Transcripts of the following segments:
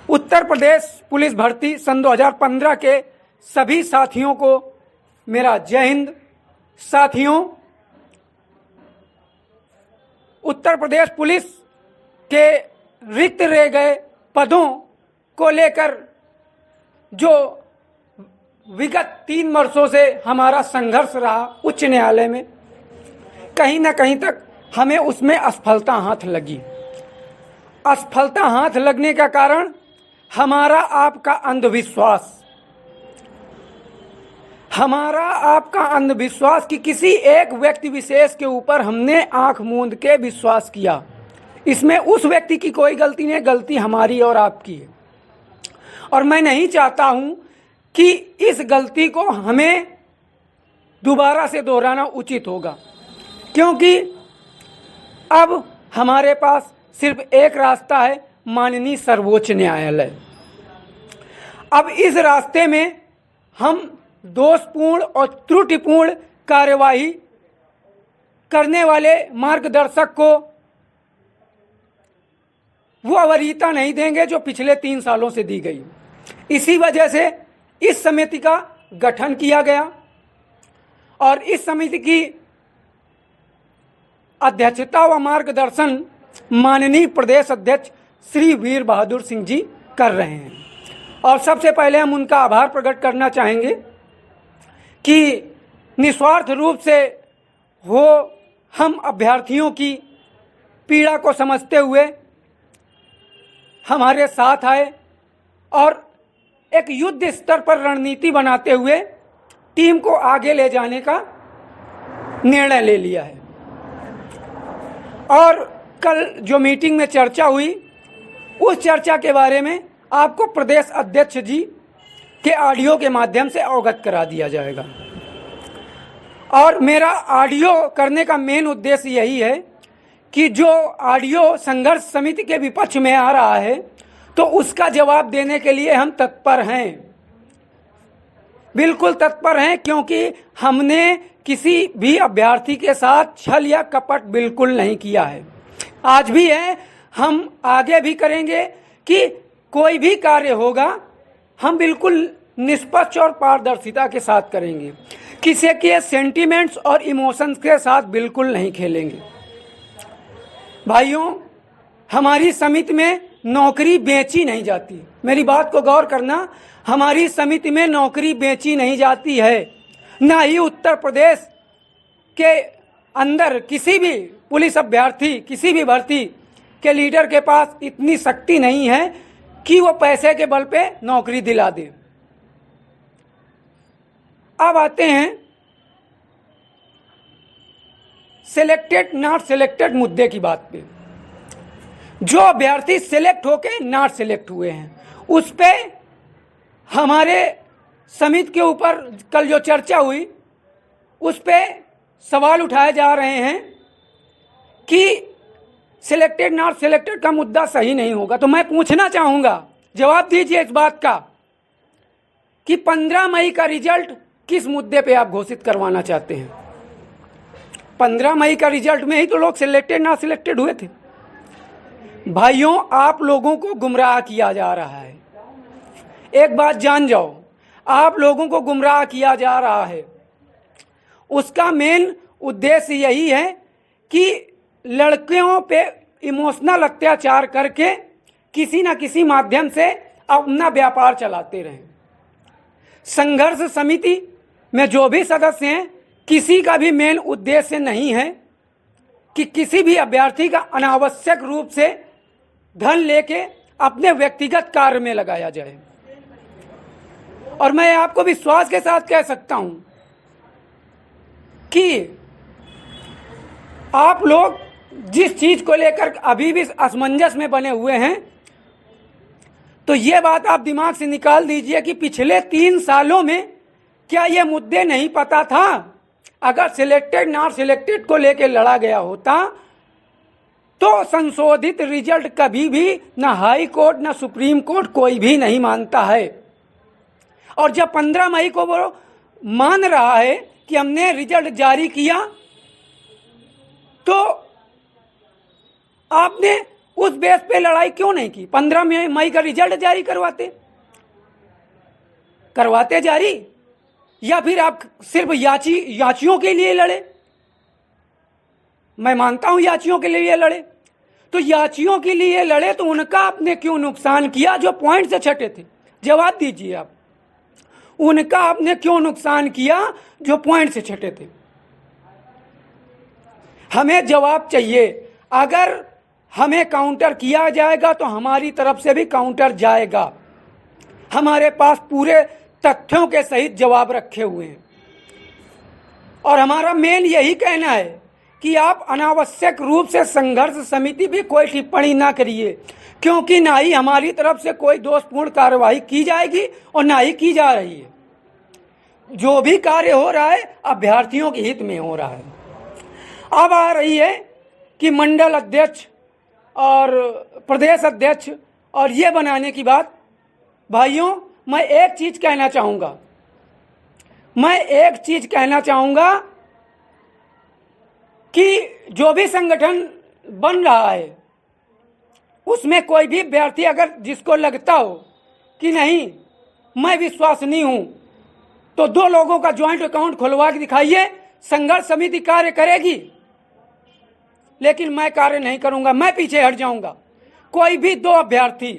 Uttar Pradesh police भर्ती सन 2015 के सभी साथियों को मेरा जय हिंद। साथियों, उत्तर प्रदेश पुलिस के रिक्त रह गए पदों को लेकर जो विगत 3 वर्षों से हमारा संघर्ष रहा उच्च न्यायालय में, कहीं ना कहीं तक हमें उसमें असफलता हाथ लगी। असफलता हाथ लगने का कारण हमारा आपका अंधविश्वास, कि किसी एक व्यक्ति विशेष के ऊपर हमने आंख मूंद के विश्वास किया। इसमें उस व्यक्ति की कोई गलती नहीं, गलती हमारी और आपकी है। और मैं नहीं चाहता हूं कि इस गलती को हमें दोबारा से दोहराना उचित होगा, क्योंकि अब हमारे पास सिर्फ एक रास्ता है, माननीय सर्वोच्च न्यायालय। अब इस रास्ते में हम दोषपूर्ण और त्रुटिपूर्ण कार्यवाही करने वाले मार्गदर्शक को वो वरीयता नहीं देंगे जो पिछले 3 सालों से दी गई। इसी वजह से इस समिति का गठन किया गया और इस समिति की अध्यक्षता व मार्गदर्शन माननीय प्रदेश अध्यक्ष श्री वीर बहादुर सिंह जी कर रहे हैं। और सबसे पहले हम उनका आभार प्रकट करना चाहेंगे कि निस्वार्थ रूप से वो हम अभ्यर्थियों की पीड़ा को समझते हुए हमारे साथ आए और एक युद्ध स्तर पर रणनीति बनाते हुए टीम को आगे ले जाने का निर्णय ले लिया है। और कल जो मीटिंग में चर्चा हुई, उस चर्चा के बारे में आपको प्रदेश अध्यक्ष जी के ऑडियो के माध्यम से अवगत करा दिया जाएगा। और मेरा ऑडियो करने का मेन उद्देश्य यही है कि जो ऑडियो संघर्ष समिति के विपक्ष में आ रहा है, तो उसका जवाब देने के लिए हम तत्पर हैं, बिल्कुल तत्पर हैं, क्योंकि हमने किसी भी अभ्यर्थी के साथ छल या कपट बिल्कुल नहीं किया है। आज भी है, हम आगे भी करेंगे कि कोई भी कार्य होगा हम बिल्कुल निष्पक्ष और पारदर्शिता के साथ करेंगे। किसी के सेंटिमेंट्स और इमोशंस के साथ बिल्कुल नहीं खेलेंगे। भाइयों, हमारी समिति में नौकरी बेची नहीं जाती। मेरी बात को गौर करना, हमारी समिति में नौकरी बेची नहीं जाती है। ना ही उत्तर प्रदेश के अंदर किसी भी पुलिस अभ्यर्थी, किसी भी भर्ती के लीडर के पास इतनी शक्ति नहीं है कि वो पैसे के बल पे नौकरी दिला दे। अब आते हैं सिलेक्टेड नॉट सिलेक्टेड मुद्दे की बात पे। जो अभ्यर्थी सिलेक्ट होके नॉट सिलेक्ट हुए हैं, उस पे हमारे समिति के ऊपर कल जो चर्चा हुई, उस पे सवाल उठाए जा रहे हैं कि सिलेक्टेड नॉट सिलेक्टेड का मुद्दा सही नहीं होगा। तो मैं पूछना चाहूंगा, जवाब दीजिए इस बात का कि 15 मई का रिजल्ट किस मुद्दे पे आप घोषित करवाना चाहते हैं? 15 मई का रिजल्ट में ही तो लोग सिलेक्टेड नॉट सिलेक्टेड हुए थे। भाइयों, आप लोगों को गुमराह किया जा रहा है। एक बात जान जाओ, आप लोगों को गुमराह किया जा रहा है। उसका मेन उद्देश्य यही है कि लड़कियों पे इमोशनल अत्याचार करके किसी न किसी माध्यम से अपना व्यापार चलाते रहें। संघर्ष समिति में जो भी सदस्य हैं, किसी का भी मेन उद्देश्य नहीं है कि किसी भी अभ्यर्थी का अनावश्यक रूप से धन लेके अपने व्यक्तिगत कार्य में लगाया जाए। और मैं आपको विश्वास के साथ कह सकता हूं कि आप लोग जिस चीज को लेकर अभी भी असमंजस में बने हुए हैं, तो ये बात आप दिमाग से निकाल दीजिए कि पिछले 3 सालों में क्या ये मुद्दे नहीं पता था? अगर सिलेक्टेड नॉट सिलेक्टेड को लेकर लड़ा गया होता तो संशोधित रिजल्ट कभी भी ना हाई कोर्ट ना सुप्रीम कोर्ट कोई भी नहीं मानता है। और जब 15 मई को वो मान रहा है कि हमने रिजल्ट जारी किया, तो आपने उस बेस पे लड़ाई क्यों नहीं की? 15 मई का रिजल्ट जारी करवाते जारी, या फिर आप सिर्फ याचियों के लिए लड़े? मैं मानता हूं याचियों के लिए लड़े, तो याचियों के लिए लड़े तो उनका आपने क्यों नुकसान किया जो पॉइंट से छटे थे? जवाब दीजिए आप, उनका आपने क्यों नुकसान किया जो पॉइंट से छटे थे? हमें जवाब चाहिए। अगर हमें काउंटर किया जाएगा तो हमारी तरफ से भी काउंटर जाएगा। हमारे पास पूरे तथ्यों के सहित जवाब रखे हुए हैं, और हमारा मेन यही कहना है कि आप अनावश्यक रूप से संघर्ष समिति भी कोई टिप्पणी ना करिए, क्योंकि ना ही हमारी तरफ से कोई दोषपूर्ण कार्यवाही की जाएगी और ना ही की जा रही है। जो भी कार्य हो रहा है अभ्यर्थियों के हित में हो रहा है। अब आ रही है कि मंडल अध्यक्ष और प्रदेश अध्यक्ष और ये बनाने की बात। भाइयों, मैं एक चीज कहना चाहूंगा कि जो भी संगठन बन रहा है उसमें कोई भी अभ्यर्थी अगर जिसको लगता हो कि नहीं मैं विश्वसनीय हूं, तो 2 लोगों का ज्वाइंट अकाउंट खुलवा के दिखाइए, संघर्ष समिति कार्य करेगी। लेकिन मैं कार्य नहीं करूंगा, मैं पीछे हट जाऊंगा। कोई भी 2 अभ्यर्थी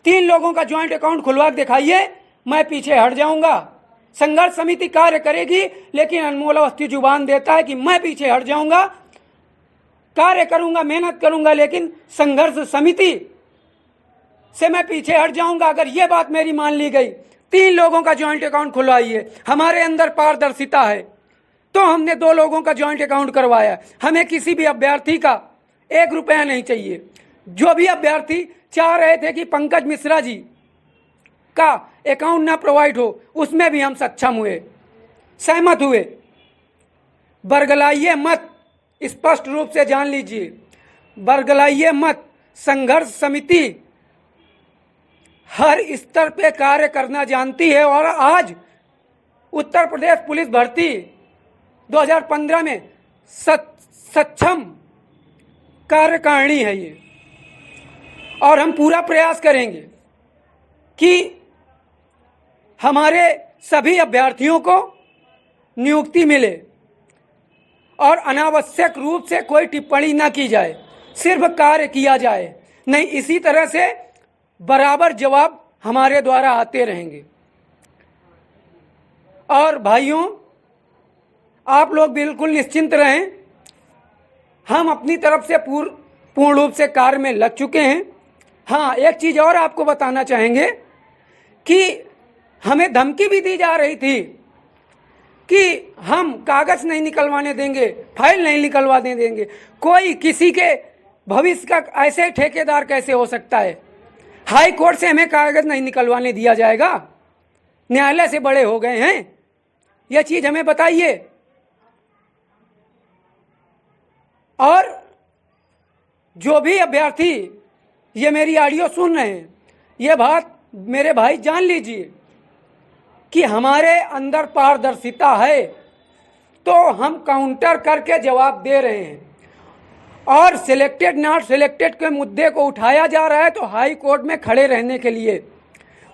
3 लोगों का ज्वाइंट अकाउंट खुलवा के दिखाइए, मैं पीछे हट जाऊंगा। संघर्ष समिति कार्य करेगी, लेकिन अनमोल अवस्थी जुबान देता है कि मैं पीछे हट जाऊंगा, कार्य करूंगा, मेहनत करूंगा, लेकिन संघर्ष समिति से मैं पीछे हट जाऊंगा। अगर ये बात मेरी मान ली गई, 3 लोगों का ज्वाइंट अकाउंट खुलवाइए, हमारे अंदर पारदर्शिता है, तो हमने 2 लोगों का ज्वाइंट अकाउंट करवाया। हमें किसी भी अभ्यर्थी का 1 रुपया नहीं चाहिए। जो भी अभ्यर्थी चाह रहे थे कि पंकज मिश्रा जी का अकाउंट ना प्रोवाइड हो, उसमें भी हम सक्षम हुए, सहमत हुए। बरगलाइए मत, स्पष्ट रूप से जान लीजिए, बरगलाइए मत। संघर्ष समिति हर स्तर पे कार्य करना जानती है, और आज उत्तर प्रदेश पुलिस भर्ती 2015 में सक्षम कार्यकारिणी है ये, और हम पूरा प्रयास करेंगे कि हमारे सभी अभ्यर्थियों को नियुक्ति मिले और अनावश्यक रूप से कोई टिप्पणी ना की जाए, सिर्फ कार्य किया जाए। नहीं, इसी तरह से बराबर जवाब हमारे द्वारा आते रहेंगे। और भाइयों, आप लोग बिल्कुल निश्चिंत रहें, हम अपनी तरफ से पूर्ण रूप से कार्य में लग चुके हैं। हाँ, एक चीज और आपको बताना चाहेंगे कि हमें धमकी भी दी जा रही थी कि हम कागज नहीं निकलवाने देंगे, फाइल नहीं निकलवाने देंगे। कोई किसी के भविष्य का ऐसे ठेकेदार कैसे हो सकता है? हाई कोर्ट से हमें कागज नहीं निकलवाने दिया जाएगा? न्यायालय से बड़े हो गए हैं? यह चीज हमें बताइए। और जो भी अभ्यर्थी ये मेरी ऑडियो सुन रहे हैं, ये बात मेरे भाई जान लीजिए कि हमारे अंदर पारदर्शिता है, तो हम काउंटर करके जवाब दे रहे हैं। और सिलेक्टेड नॉट सिलेक्टेड के मुद्दे को उठाया जा रहा है तो हाई कोर्ट में खड़े रहने के लिए।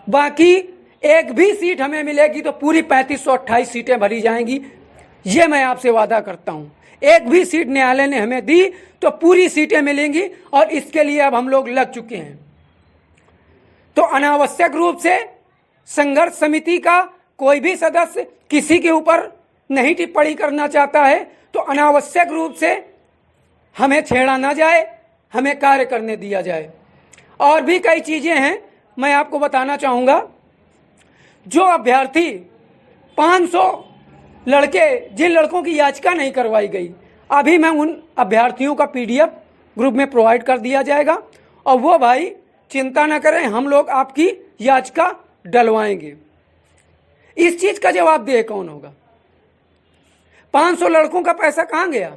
बाकी एक भी सीट हमें मिलेगी तो पूरी 3528 सीटें भरी जाएंगी, ये मैं आपसे वादा करता हूं। एक भी सीट न्यायालय ने हमें दी तो पूरी सीटें मिलेंगी, और इसके लिए अब हम लोग लग चुके हैं। तो अनावश्यक रूप से संघर्ष समिति का कोई भी सदस्य किसी के ऊपर नहीं टिप्पणी करना चाहता है तो अनावश्यक रूप से हमें छेड़ा ना जाए, हमें कार्य करने दिया जाए। और भी कई चीजें हैं, मैं आपको बताना चाहूंगा। जो अभ्यर्थी 500 लड़के, जिन लड़कों की याचिका नहीं करवाई गई, अभी मैं उन अभ्यर्थियों का PDF ग्रुप में प्रोवाइड कर दिया जाएगा, और वो भाई चिंता न करें, हम लोग आपकी याचिका डलवाएंगे। इस चीज का जवाब दे कौन होगा? 500 लड़कों का पैसा कहां गया?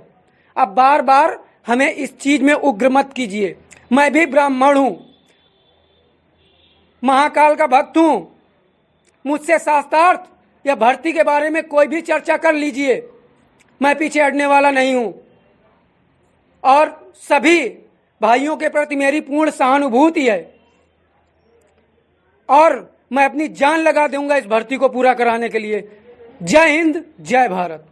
अब बार बार हमें इस चीज में उग्र मत कीजिए। मैं भी ब्राह्मण हूं, महाकाल का भक्त हूं, मुझसे शास्त्रार्थ या भर्ती के बारे में कोई भी चर्चा कर लीजिए, मैं पीछे हटने वाला नहीं हूं। और सभी भाइयों के प्रति मेरी पूर्ण सहानुभूति है और मैं अपनी जान लगा दूंगा इस भर्ती को पूरा कराने के लिए। जय हिंद, जय भारत।